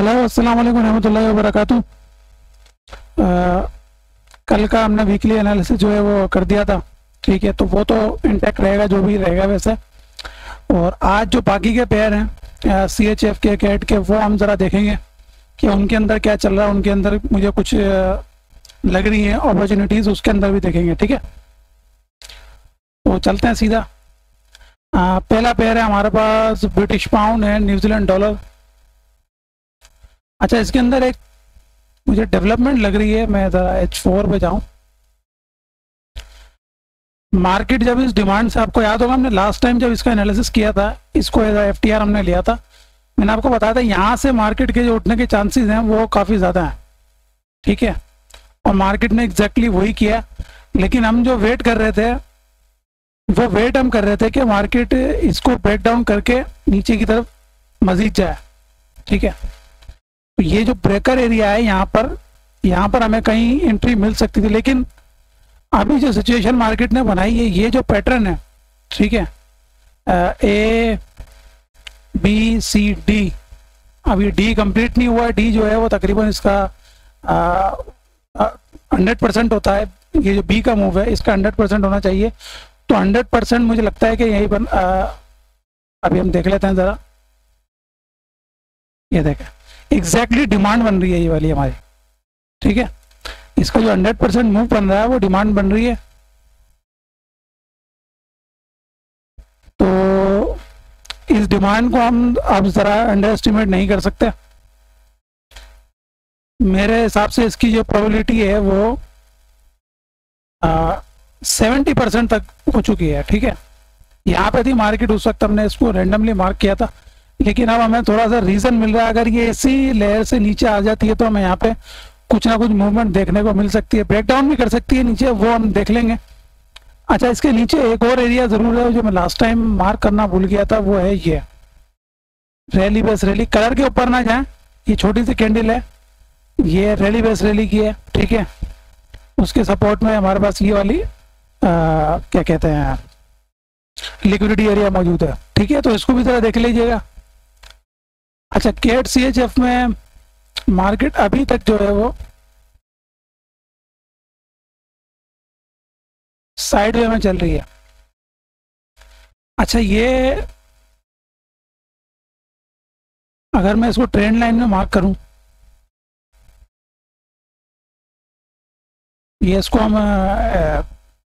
Hello, अस्सलाम वालेकुम रहमतुल्लाहि व बरकातुहू। कल का हमने वीकली एनालिसिस जो है वो कर दिया था। ठीक है, तो वो तो इंटैक्ट रहेगा जो भी रहेगा वैसे। और आज जो बाकी के पेयर हैं CHF के, कैट के, वो हम ज़रा देखेंगे कि उनके अंदर क्या चल रहा है। उनके अंदर मुझे कुछ लग रही है अपॉर्चुनिटीज़, उसके अंदर भी देखेंगे। ठीक है, तो चलते हैं सीधा। पहला पेयर है हमारे पास ब्रिटिश पाउंड है, न्यूजीलैंड डॉलर। अच्छा, इसके अंदर एक मुझे डेवलपमेंट लग रही है। मैं ज़रा H4 पे जाऊं। मार्केट जब इस डिमांड से, आपको याद होगा हमने लास्ट टाइम जब इसका एनालिसिस किया था, इसको एज FTR हमने लिया था। मैंने आपको बताया था यहाँ से मार्केट के जो उठने के चांसेस हैं वो काफ़ी ज़्यादा हैं। ठीक है, और मार्केट ने एग्जैक्टली वही किया। लेकिन हम जो वेट कर रहे थे, वो वेट हम कर रहे थे कि मार्केट इसको ब्रेक डाउन करके नीचे की तरफ मजीद जाए। ठीक है, तो ये जो ब्रेकर एरिया है यहाँ पर हमें कहीं एंट्री मिल सकती थी। लेकिन अभी जो सिचुएशन मार्केट ने बनाई है, ये जो पैटर्न है, ठीक है, A B C D, अभी D कंप्लीट नहीं हुआ है। D जो है वो तकरीबन इसका 100% होता है। ये जो B का मूव है इसका 100% होना चाहिए। तो 100% मुझे लगता है कि यही अभी हम देख लेते हैं ज़रा। ये देखें, एग्जैक्टली डिमांड बन रही है ये वाली हमारी। ठीक है, इसका जो 100% मूव बन रहा है वो डिमांड बन रही है। तो इस डिमांड को हम अब ज़रा अंडर एस्टिमेट नहीं कर सकते। मेरे हिसाब से इसकी जो प्रोबेबिलिटी है वो 70% तक हो चुकी है। ठीक है, यहाँ पे थी मार्केट उस वक्त, हमने इसको रैंडमली मार्क किया था। लेकिन अब हमें थोड़ा सा रीज़न मिल रहा है, अगर ये इसी लेयर से नीचे आ जाती है तो हमें यहाँ पे कुछ ना कुछ मूवमेंट देखने को मिल सकती है। ब्रेकडाउन भी कर सकती है नीचे, वो हम देख लेंगे। अच्छा, इसके नीचे एक और एरिया ज़रूर है जो मैं लास्ट टाइम मार्क करना भूल गया था, वो है ये रैली बेस रैली। कलर के ऊपर ना जाए, ये छोटी सी कैंडल है, ये रैली बेस रैली की है। ठीक है, उसके सपोर्ट में हमारे पास ये वाली क्या कहते हैं, लिक्विडिटी एरिया मौजूद है। ठीक है, तो इसको भी ज़रा देख लीजिएगा। अच्छा, कैट CHF में मार्केट अभी तक जो है वो साइड वे में चल रही है। अच्छा, ये अगर मैं इसको ट्रेंड लाइन में मार्क करूं, ये इसको हम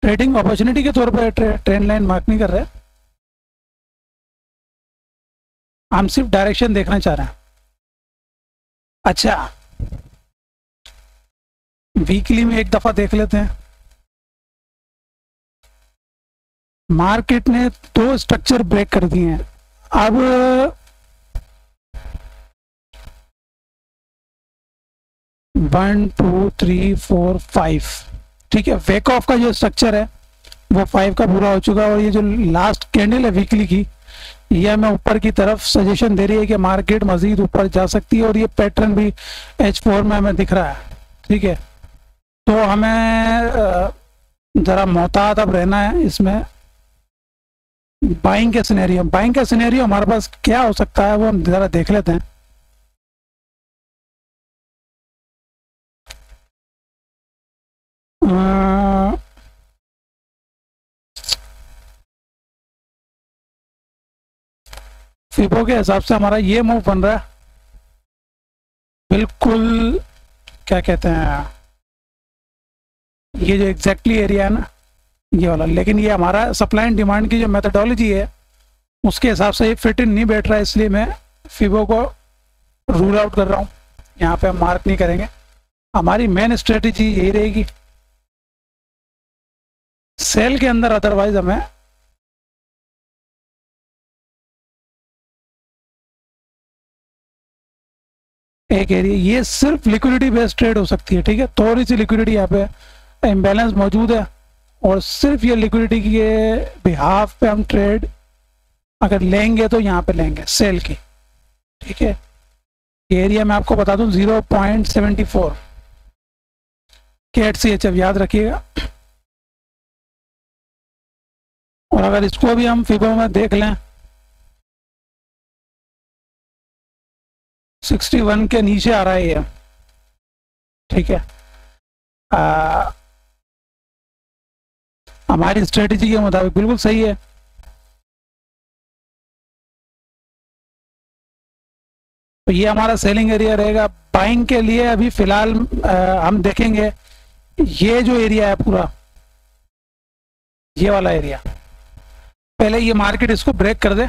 ट्रेडिंग अपॉर्चुनिटी के तौर पर ट्रेंड लाइन मार्क नहीं कर रहे, हम सिर्फ डायरेक्शन देखना चाह रहे हैं। अच्छा, वीकली में एक दफ़ा देख लेते हैं। मार्केट ने 2 स्ट्रक्चर ब्रेक कर दिए हैं। अब 1 2 3 4 5, ठीक है, वेक ऑफ का जो स्ट्रक्चर है वो 5 का पूरा हो चुका है। और ये जो लास्ट कैंडल है वीकली की, ये हमें ऊपर की तरफ सजेशन दे रही है कि मार्केट मजीद ऊपर जा सकती है। और ये पैटर्न भी H4 में हमें दिख रहा है। ठीक है, तो हमें ज़रा मोहतात अब रहना है इसमें। बाइंग का सिनेरियो हमारे पास क्या हो सकता है वो हम ज़रा देख लेते हैं। फिबो के हिसाब से हमारा ये मूव बन रहा है बिल्कुल, क्या कहते हैं, ये जो एग्जैक्टली एरिया है ना, ये वाला। लेकिन ये हमारा सप्लाई एंड डिमांड की जो मेथडोलॉजी है उसके हिसाब से ये फिट इन नहीं बैठ रहा है, इसलिए मैं फिबो को रूल आउट कर रहा हूँ। यहाँ पे हम मार्क नहीं करेंगे। हमारी मेन स्ट्रेटजी यही रहेगी सेल के अंदर। अदरवाइज हमें एक एरिया, ये सिर्फ लिक्विडिटी बेस्ड ट्रेड हो सकती है। ठीक है, थोड़ी सी लिक्विडिटी यहाँ पे इम्बैलेंस मौजूद है और सिर्फ ये लिक्विडिटी के बिहाफ पे हम ट्रेड अगर लेंगे तो यहाँ पे लेंगे सेल की। ठीक है, ये एरिया मैं आपको बता दूं 0.74 कैट CHF, याद रखिएगा। और अगर इसको भी हम फिबो में देख लें, 61 के नीचे आ रहा है ये, ठीक है। हमारी स्ट्रेटेजी के मुताबिक बिल्कुल सही है। तो ये हमारा सेलिंग एरिया रहेगा। बाइंग के लिए अभी फिलहाल हम देखेंगे ये जो एरिया है पूरा, ये वाला एरिया, पहले ये मार्केट इसको ब्रेक कर दे,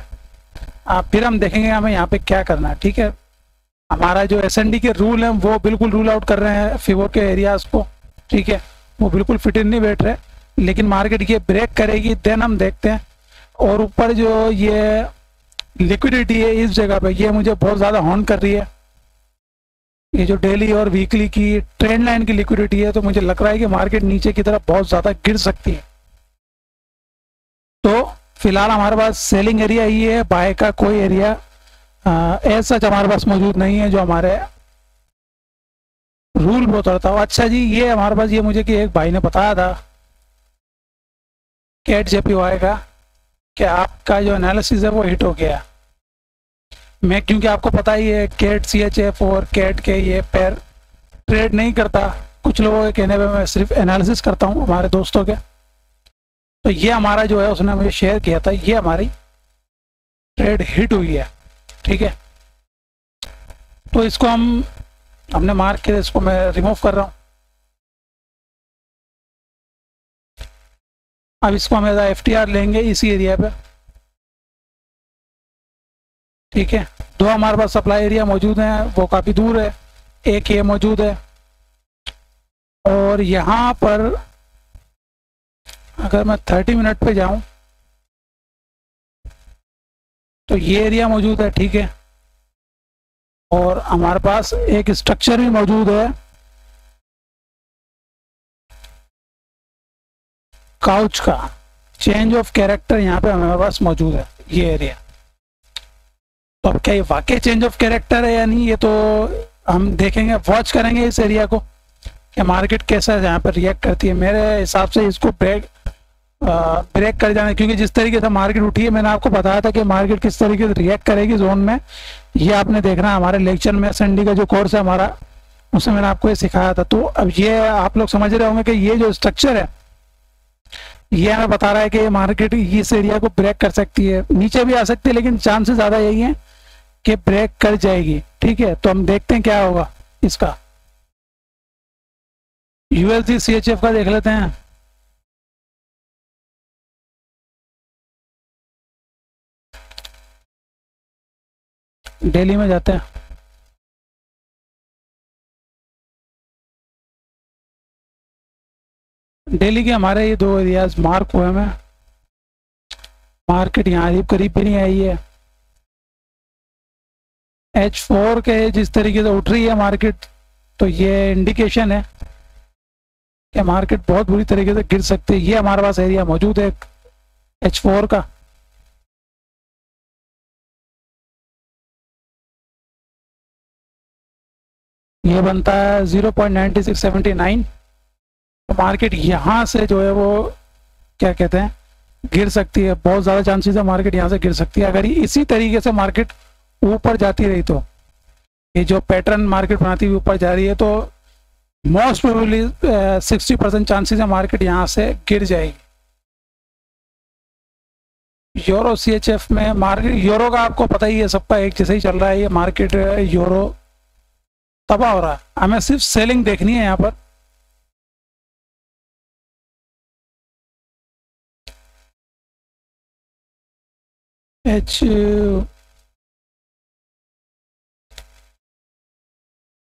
फिर हम देखेंगे हमें यहाँ पे क्या करना है, ठीक है। हमारा जो एसएनडी के रूल हैं वो बिल्कुल रूल आउट कर रहे हैं फिबो के एरियाज को, ठीक है, वो बिल्कुल फिट इन नहीं बैठ रहे, लेकिन मार्केट ये ब्रेक करेगी देन हम देखते हैं। और ऊपर जो ये लिक्विडिटी है इस जगह पे, ये मुझे बहुत ज़्यादा हॉर्न कर रही है, ये जो डेली और वीकली की ट्रेंड लाइन की लिक्विडिटी है, तो मुझे लग रहा है कि मार्केट नीचे की तरफ बहुत ज़्यादा गिर सकती है। तो फिलहाल हमारे पास सेलिंग एरिया ही है, बाय का कोई एरिया ऐसा हमारे पास मौजूद नहीं है जो हमारे रूल में उतरता हो। अच्छा जी, ये हमारे पास ये मुझे कि एक भाई ने बताया था कैट जेपीवाई का कि आपका जो एनालिसिस है वो हिट हो गया। मैं, क्योंकि आपको पता ही है कैट CHF और कैट के ये पैर ट्रेड नहीं करता, कुछ लोगों के कहने पे मैं सिर्फ एनालिसिस करता हूँ हमारे दोस्तों के। तो ये हमारा जो है उसने मुझे शेयर किया था, ये हमारी ट्रेड हिट हुई है, ठीक है। तो इसको हमने मार्क किया, इसको मैं रिमूव कर रहा हूँ। अब इसको हम एज FTR लेंगे इसी एरिया पे, ठीक है। दो हमारे पास सप्लाई एरिया मौजूद हैं, वो काफ़ी दूर है, एक ये मौजूद है, और यहाँ पर अगर मैं 30 मिनट पे जाऊं तो ये एरिया मौजूद है, ठीक है। और हमारे पास एक स्ट्रक्चर भी मौजूद है काउच का, चेंज ऑफ कैरेक्टर यहाँ पे हमारे पास मौजूद है, ये एरिया। तो अब क्या ये वाकई चेंज ऑफ कैरेक्टर है या नहीं, ये तो हम देखेंगे, वॉच करेंगे इस एरिया को कि मार्केट कैसा यहाँ पर रिएक्ट करती है। मेरे हिसाब से इसको ब्रेक कर जाना, क्योंकि जिस तरीके से मार्केट उठी है, मैंने आपको बताया था कि मार्केट किस तरीके से रिएक्ट करेगी जोन में, ये आपने देखना है हमारे लेक्चर में। एसएनडी का जो कोर्स है हमारा, उसमें मैंने आपको ये सिखाया था। तो अब ये आप लोग समझ रहे होंगे कि ये जो स्ट्रक्चर है ये हमें बता रहा है कि मार्केट इस एरिया को ब्रेक कर सकती है, नीचे भी आ सकती है, लेकिन चांसेस ज़्यादा यही है कि ब्रेक कर जाएगी, ठीक है। तो हम देखते हैं क्या होगा इसका। USD CHF का देख लेते हैं। डेली में जाते हैं। डेली के हमारे ये दो एरियाज मार्क हुए हैं, मार्केट यहाँ करीब भी नहीं आई है। H4 के जिस तरीके से उठ रही है मार्केट, तो ये इंडिकेशन है कि मार्केट बहुत बुरी तरीके से गिर सकती है। ये हमारे पास एरिया मौजूद है H4 का, ये बनता है 0.9679। तो मार्केट यहाँ से जो है वो क्या कहते हैं गिर सकती है, बहुत ज़्यादा चांसेस है मार्केट यहाँ से गिर सकती है। अगर इसी तरीके से मार्केट ऊपर जाती रही, तो ये जो पैटर्न मार्केट बनाती हुई ऊपर जा रही है, तो मोस्ट प्रोबेबली 60% चांसेस है मार्केट यहाँ से गिर जाएगी। यूरो CHF में मार्केट, यूरो का आपको पता ही है, सबका एक जैसे ही चल रहा है ये मार्केट, यूरो तबाह हो रहा है। हमें सिर्फ सेलिंग देखनी है यहाँ पर।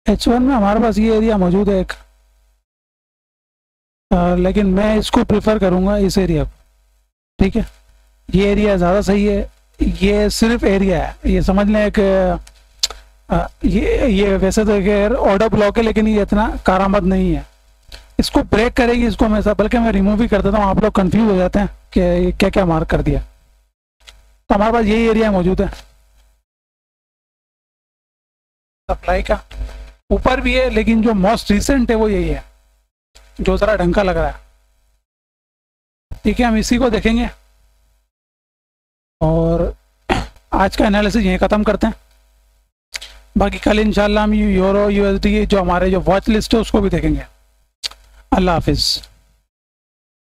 H1 में हमारे पास ये एरिया मौजूद है एक, लेकिन मैं इसको प्रेफर करूँगा इस एरिया को, ठीक है। ये एरिया ज़्यादा सही है, ये सिर्फ एरिया है, ये समझ लें एक ये वैसे तो एक ऑर्डर ब्लॉक है, लेकिन ये इतना कारामद नहीं है। इसको ब्रेक करेगी, इसको मैं बल्कि मैं रिमूव भी कर देता हूँ, आप लोग कंफ्यूज हो जाते हैं कि क्या क्या मार्क कर दिया। तो हमारे पास यही एरिया मौजूद है सप्लाई का, ऊपर भी है, लेकिन जो मोस्ट रिसेंट है वो यही है जो ज़रा ढंग का लग रहा है, ठीक है। हम इसी को देखेंगे और आज का एनालिसिस यहीं ख़त्म करते हैं। बाकी कल इंशाल्लाह हम यूरो यूएसडी जो हमारे जो वॉच लिस्ट है उसको भी देखेंगे। अल्लाह हाफिज़।